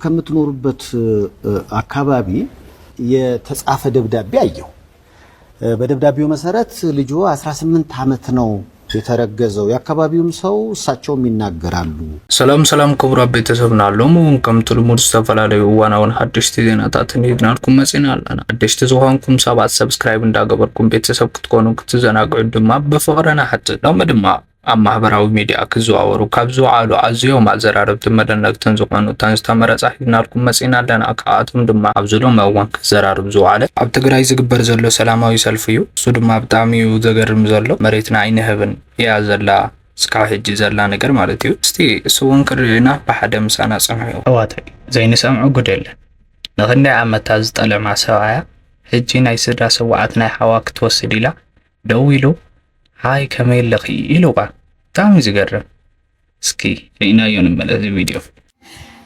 ከምትኖሩበት አካባቢ የተጻፈ ደብዳቤ አየው። በደብዳቤው መሰረት ልጁ 18 ዓመት ነው የተረገዘው። የአካባቢውም ሰው እሳቸውም ይናገራሉ። ሰላም ክቡራ ቤተሰብና አለሙ ከምትልሙድ ተፈላለዩ ዋናውን ሐዲስ ዜናታትን ይድናልኩም መጽናልና አዲስ ተዘዋንኩም ሰባት ሰብስክራይብ እንዳገበርኩም ቤተሰብ ክትኮኑ ክትዘናገዩ ድማ በፍቅረና ሐጥ ነው መድማ ማህበራዊ ሚዲያ ክዘዋወሩ ካብዙ አሉ አዝዮም አዘራረብት መደነቅተን ዝኾኑ ተንስተመረጻ ይድናልኩም መጽናልና አቃአቱም ድማ አብዝሎ መዋን ከዘራርብ zuale ኣብ ትግራይ ዝግበር ዘሎ ሰላማዊ ሰልፍ እዩ እሱ ድማ በጣምዩ ዘገርም ዘሎ መሬትና አይነህብን ያዘላ ስካው ሄጅ ዘላ ነገር ማለት እዩ እስቲ እሱውን ክርና በሓደ ምሳና ጽምዑ አዋታይ ዘይነ ሰምዑ ጉደለ ንኽነ ዓመታ ዝጠለማ ሰዋያ ሄጂ ናይ ስዳ ሰዋዓት ናይ ሓዋክ ተወስድ ኢላ ደው ኢሉ ሃይ ከመይለኺ ኢሉባ ታም ዝገርም እስኪ ለኢናዮ ንመለስ ቪዲዮ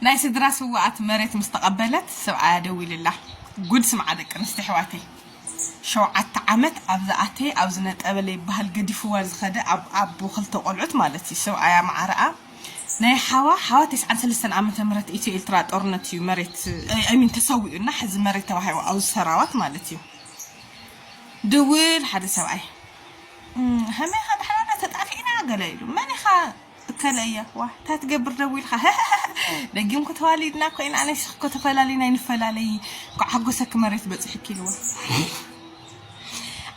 ናይ ስድራ ሰዋዓት መሬት ምስተቀበለት ሰብዓ ደው ኢልላ ጉድ ስምዓ ደቅ ንስቲ ሕዋተይ 7 ዓመት ኣብዛኣቴ ኣብ ዝነጠበለ ይባሃል ገዲፍዋ ዝኸደ ኣብ ክልተ ቆልዑት ማለት እዩ ሰብዓ ማዓረኣ ናይ ሓዋ 93 ዓመተ ምህረት ኢትዮ ኤርትራ ጦርነት እዩ መሬት አሚን ተሰዊኡና ሕዚ መሬት ተባሂዋ ኣብ ሰራዋት ማለት እዩ ድውል ሓደ ሰብዓይ همي خد حنا تطافينا قاليلو ماني خا كليا واه تتقبر دويل خا دقيم كتواليدنا كاين انا شخ كتفلالينا ينفلالي حقوسك مريت بصحكي لو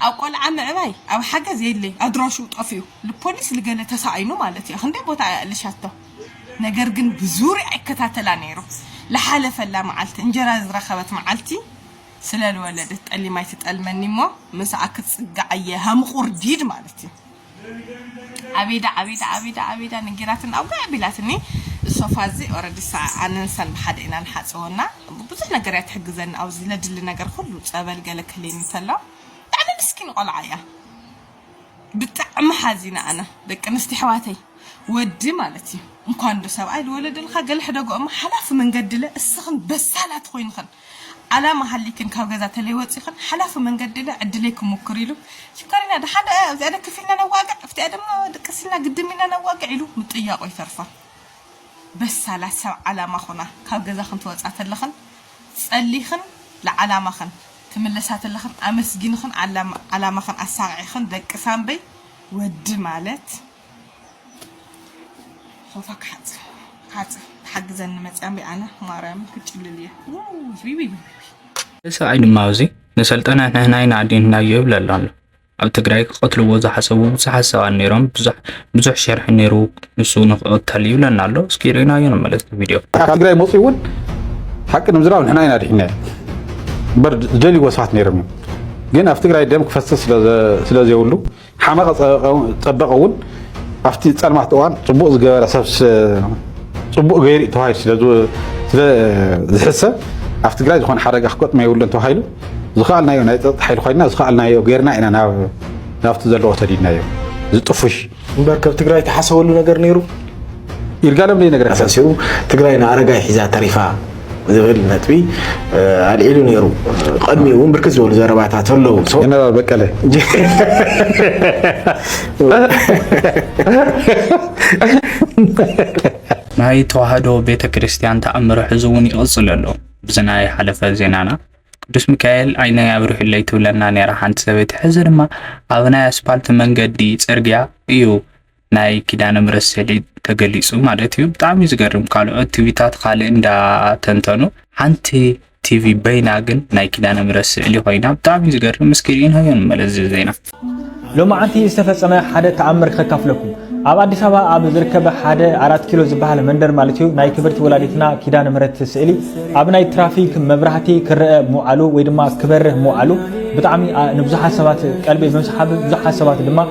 او قول عم عباي او حاجه زي اللي ادروشو طفيو البوليس اللي قال تساعينو مالتي اخندي بوتا لشاتو ነገር ግን ብዙሪ አይከታተላ ነይሩ ለሐለፈ ላ ማዓልት እንጀራ ዝረኸበት ማዓልቲ سلال ولدت اللي ما يتطلمني مو مساك تصقعيه همقور ديد مالتي عبيده نجراتن او قابلاتني الصفازي اوريدي ساعه اننسن بحدينا نحصونا بزح نغرات حجزن او زي لدل نغر كله صبل قالكلين تلا انا مسكين قلعيا بطعم حزينه انا دق نستي حواتي ودي مالتي እንኳን ደሰብ አይል ወለደልካ ገልሕ ደጎም حلاف من قدله እስኽን በሳላት ኮይንከን على محلكن كاغزا تليوصيخن حلاف من قدله عدليكم مكريلو شكرنا ده حدا زاده كفينا نواقع فتي ادم دقسنا قدمنا نواقع يلو مطياقو يترفا بس على سب علامه خنا كاغزا خن توصات لخن صليخن لعلامه خن تملسات لخن امسجينخن علامه خن اساعيخن دقسان بي ود مالت خوفك حات حجزن مصامي انا مارام كچلليه وي ساعد ماوزي نسلطنا هنا عدينا يبللان ኣብ ትግራይ ቆትልዎ ዝሓሰቡ ዝሓሰባ ነይሮም ብዙሕ ሸርሕ ነይሩ ንሱ ንቕተል ይብለና ኣሎ እስኪ ሪናዮ ንመለስ ቪድዮ ትግራይ ሞጽውን حق ንምዝራው ንሕና ኢና ዲሕና በር ጀሊ ወሳት ነይሮም ግን ኣብ ትግራይ ደም ክፈስስ ስለዘይውሉ ሓማቕ ፀበቀውን ኣብቲ ጸልማት እዋን ጽቡቕ ዝገበረ ሰብ ጽቡቕ ገይሪ ተዋሂድ ስለ ዝሕሰብ ኣብ ትግራይ ዝኾነ ሓረጋ ክቆጥማ ይውለን ተዋሂሉ ዝኻልናዮ ናይ ፀጥታ ሓይል ኮይና ዝኻልናዮ ገይርና ኢና ናብቲ ዘለዎ ተዲድናዮ ዝጥፉሽ እምበር ካብ ትግራይ ተሓሰበሉ ነገር ነይሩ ይርጋለም ለይ ነገር ኣሳሲሩ ትግራይና ኣረጋይ ሒዛ ተሪፋ ዝብል ነጥቢ ኣልዒሉ ነይሩ ቀድሚ እውን ብርክት ዝበሉ ዘረባታት ኣለዉ ጀነራል በቀለ ናይ ተዋህዶ ቤተ ክርስቲያን ተኣምሮ ሕዝውን ይቕጽል ኣሎ ብዝናይ ሓለፈ ዜናና ቅዱስ ሚካኤል አይና ያብሩህ ለይቱለና ነራ ሓንቲ ሰበይቲ ሕዚ ድማ ኣብ ናይ ኣስፓልት መንገዲ ጽርግያ እዩ ናይ ኪዳነ ምሕረት ስእሊ ተገሊጹ ማለት እዩ ብጣዕሚ ዝገርም ካልኦት ቲቪታት ካልእ እንዳተንተኑ ሓንቲ ቲቪ በይና ግን ናይ ኪዳነ ምሕረት ስእሊ ኮይና ብጣዕሚ ዝገርም ምስኪን ሆይን መለዝ ዜና ሎማዓንቲ ዝተፈጸመ ሓደ ተኣምር ከካፍለኩም ኣብ አዲስ አበባ ኣብ ዝርከበ ሓደ 4 ኪሎ ዝበሃል መንደር ማለት እዩ ናይ ክብርቲ ወላዲትና ኪዳነ ምሕረት ስእሊ ኣብ ናይ ትራፊክ መብራህቲ ክርአ ሙዓሉ ወይ ድማ ክበርህ ሙዓሉ ብጣዕሚ ንብዙሓት ሰባት ቀልቢ ብምስሓብ ብዙሓት ሰባት ድማ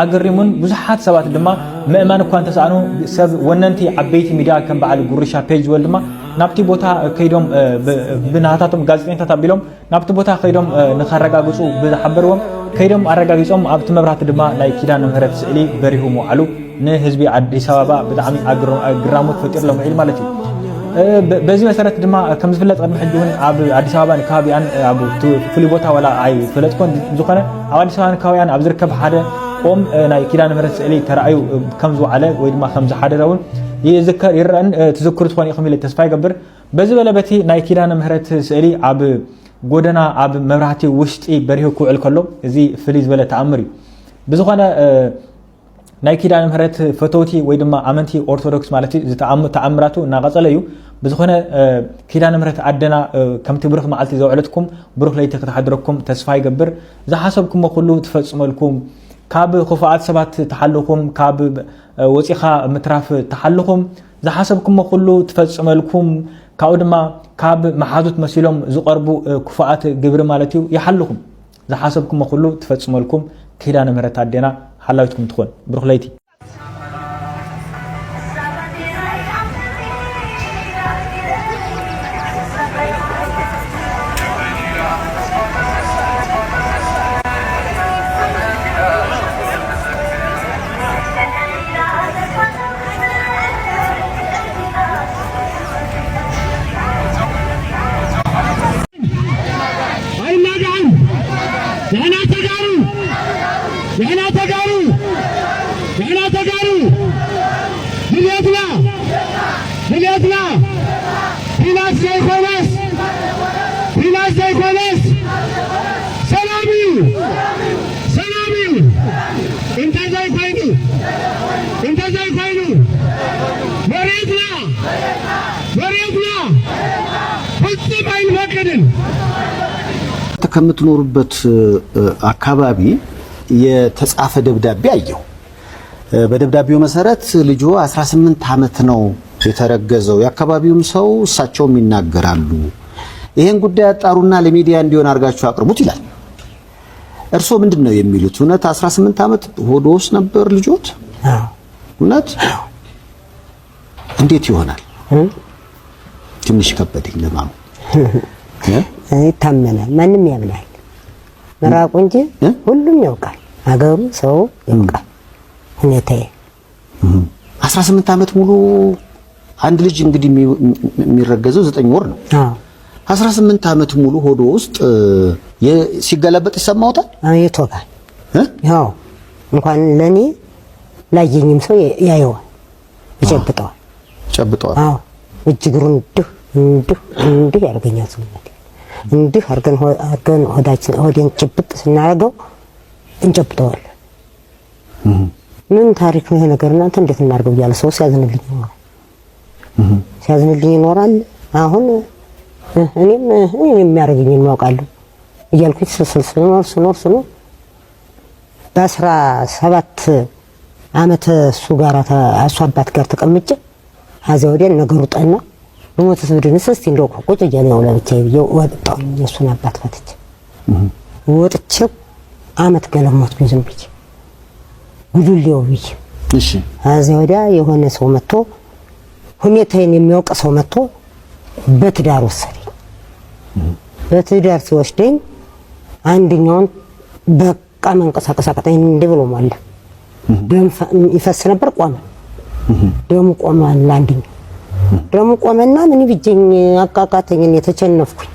ኣገሪሙን ብዙሓት ሰባት ድማ ምእማን እኳ እንተሰኣኑ ሰብ ወነንቲ ዓበይቲ ሚድያ ከም በዓል ጉርሻ ፔጅ ወል ድማ ናብቲ ቦታ ከይዶም ብናታቶም ጋዜጠኛታት ኣቢሎም ናብቲ ቦታ ከይዶም ንኸረጋግጹ ብዝሓበርዎም ከይዶም ኣረጋጊጾም ኣብቲ መብራህቲ ድማ ናይ ኪዳነ ምሕረት ስእሊ በሪሁ ሙዓሉ ንህዝቢ አዲስ አበባ በጣም አግራሞት ፈጥርሎም ዒል ማለት እዩ በዚህ መሰረት ድማ ከም ዝፍለጥ ቀድሚ ሕጂውን ኣብ አዲስ አበባ ከባቢያን ኣብ ፍሉይ ቦታ ወላ አይ ፍለጥኮን ዝኾነ ኣብ አዲስ አበባ ከባቢያን ኣብ ዝርከብ ሓደ ኦም ናይ ኪዳነ ምህረት ስእሊ ተራእዩ ከም ዝወዓለ ወይ ድማ ከም ዝሓደረውን ይዝከር ይረአን ትዝክሩ ትኾን ኢኹም ኢለ ተስፋ ይገብር በዚ በለበቲ ናይ ኪዳነ ምህረት ስእሊ ኣብ ጎደና ኣብ መብራህቲ ውሽጢ በሪሁ ክውዕል ከሎ እዚ ፍልይ ዝበለ ተኣምር እዩ ብዝኾነ ናይ ኪዳነ ምህረት ፈተውቲ ወይ ድማ ኣመንቲ ኦርቶዶክስ ማለት እዩ ተኣምራቱ እናቐፀለ እዩ بزخنا كيدان مرت عدنا كم تبرخ معلتي زوعلتكم بروخ ليت تحضركم تسفاي جبر إذا حسبكم كله تفصملكم كاب خفاعات سبات تحلكم كاب وثيقة متراف تحلكم إذا حسبكم كله تفصملكم كأودما كاب محاذات مسيلهم زقربوا كفاعات جبر مالتيو يحلكم إذا حسبكم كله تفصملكم كيدان مرت عدنا حلاوتكم تكون بروخ ليتي ከምትኖርበት አካባቢ የተጻፈ ደብዳቤ አየሁ። በደብዳቤው መሰረት ልጁ 18 ዓመት ነው የተረገዘው። የአካባቢውም ሰው እሳቸውም ይናገራሉ። ይሄን ጉዳይ አጣሩና ለሚዲያ እንዲሆን አርጋችሁ አቅርቡት ይላል። እርሶ ምንድነው የሚሉት? እውነት 18 ዓመት ሆዶ ውስጥ ነበር ልጆት? እውነት? እንዴት ይሆናል? ትንሽ ከበደኝ ለማሙ። ይታመናል፣ ማንም ያምናል። መራቁ እንጂ ሁሉም ያውቃል፣ አገሩ ሰው ያውቃል። ሁኔታዬ 18 ዓመት ሙሉ አንድ ልጅ እንግዲህ የሚረገዘው 9 ወር ነው። 18 ዓመት ሙሉ ሆዶ ውስጥ ሲገለበጥ ይሰማውታል? ይቶጋል። ያው እንኳን ለኔ ላየኝም ሰው ያየዋል፣ ይጨብጠዋል። አዎ እጅግሩን እንዲህ ያርገኛል ሰውነት እንዲህ አርገን ሆዴን ጭብጥ ስናረገው እንጨብጠዋል። ምን ታሪክ ነው ይሄ ነገር እናንተ እንዴት እናርገው ያለ ሰው ሲያዝንልኝ ይኖራል። አሁን እኔም የሚያርገኝን ማውቃለሁ እያልኩኝ ስኖር በ17 ዓመት እሱ ጋር እሱ አባት ጋር ተቀምጬ አዚያ ወዲያ ነገሩ ጠና ሞተስ ብድንስ እስቲ እንደው ቁጭ እያለ ነው ለብቻዬ ብዬው ወጣሁ። የእሱን አባት ፈትቼ ወጥቼ ዓመት ገለሞትኩኝ ዝም ብዬ ጉዱሌው ብዬ። እሺ አዚያ ወዲያ የሆነ ሰው መጥቶ ሁኔታዬን የሚያውቅ ሰው መጥቶ በትዳር ወሰደኝ። በትዳር ሲወስደኝ አንደኛውን በቃ መንቀሳቀስ አቃተኝ። እንዲህ ብሎ ማለት ደም ይፈስ ነበር፣ ቆመ። ደሙ ቆመ። አንደኛው ደሙ ቆመና ምን ቢጀኝ አቃቃተኝ። የተቸነፍኩኝ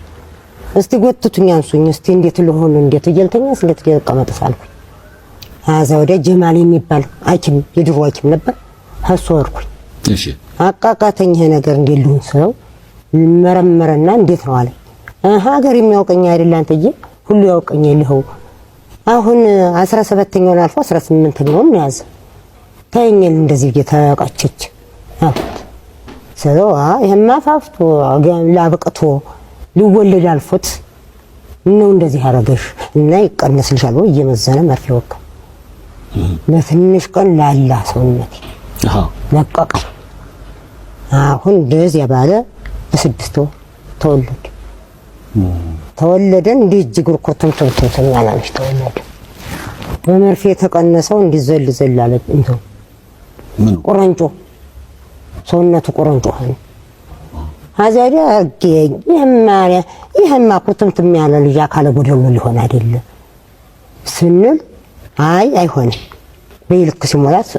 እስቲ ጎትቱኝ አንሱኝ እስቲ እንዴት ልሆን እንዴት እየልተኛ እንዴት ልቀመጥ ሳልኩኝ አዛ ወደ ጀማል የሚባል ሐኪም የድሮ ሐኪም ነበር እሱ ወርኩኝ። እሺ አቃቃተኝ ይሄ ነገር እንዴት ልሆን ሰው መረመረና እንዴት ነው አለ። ሀገር የሚያውቀኝ አይደል አንተዬ ሁሉ ያውቀኝ ይልኸው አሁን 17ኛውን አልፎ 18ኛውን ያዘ ታየኝ እንደዚህ እየተቃጨች ሰው ይሄማ ፋፍቶ ላበቀቶ ሊወለድ አልፎት ነው እንደዚህ አረገሽ እና ይቀነስልሻል ወይ እየመዘነ መርፌ ወጋ። ለትንሽ ቀን ላላ ሰውነቴ ለቀቀ። አሁን እንደዚህ ባለ በ6 ወር ተወለደ። እንዲህ እጅግር ኮተምተም ያላልሽ ተወለደ። በመርፌ የተቀነሰው እንዲዘል ዘላለ እንተው ቁረንጮ ሰውነቱ ቁረንጮ ሆነ። አዛዳ አገኝ ይሄማ ኩትምትም ያለ ልጅ አካለ ጎደሎ ሊሆን አይደለ ስንል አይሆንም በይልክ ሲሞላት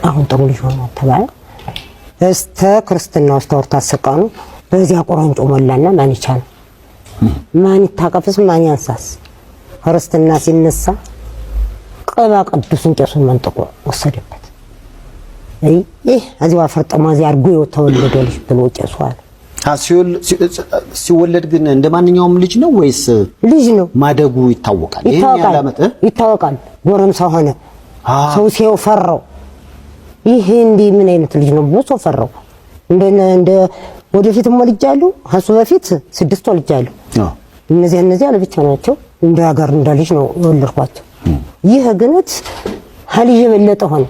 አሁን ጥሩ ልጅ ሆነ ተባለ። እስተ ክርስትናው ተወርታ ሰቃኑ በዚያ ቁረንጮ ሞላና ማን ይቻል ማን ይታቀፍስ ማን ያንሳስ ክርስትና ሲነሳ ቅባ ቅዱስን ቄሱን መንጥቆ ወሰደበት። ይህ እዚያው አፈርጠማ እዚያ አድርጎ የተወለደ ልጅ ብሎ ቄሱ አለ። ሲወለድ ግን እንደማንኛውም ልጅ ነው ወይስ ልጅ ነው? ማደጉ ይታወቃል? ይታወቃል። ጎረምሳ ሆነ። ሰው ሲያው ፈራው። ይሄ እንዲህ ምን አይነት ልጅ ነው ብሎ ሰው ፈራው። እንደ ወደፊት ወልጃለሁ፣ ከሱ በፊት 6 ወልጃለሁ። እነዚያ ለብቻ ናቸው። እንደ ሀገር እንደ ልጅ ነው የወለድኳቸው። ይህ ግነት ሀልይ የበለጠ ሆነ።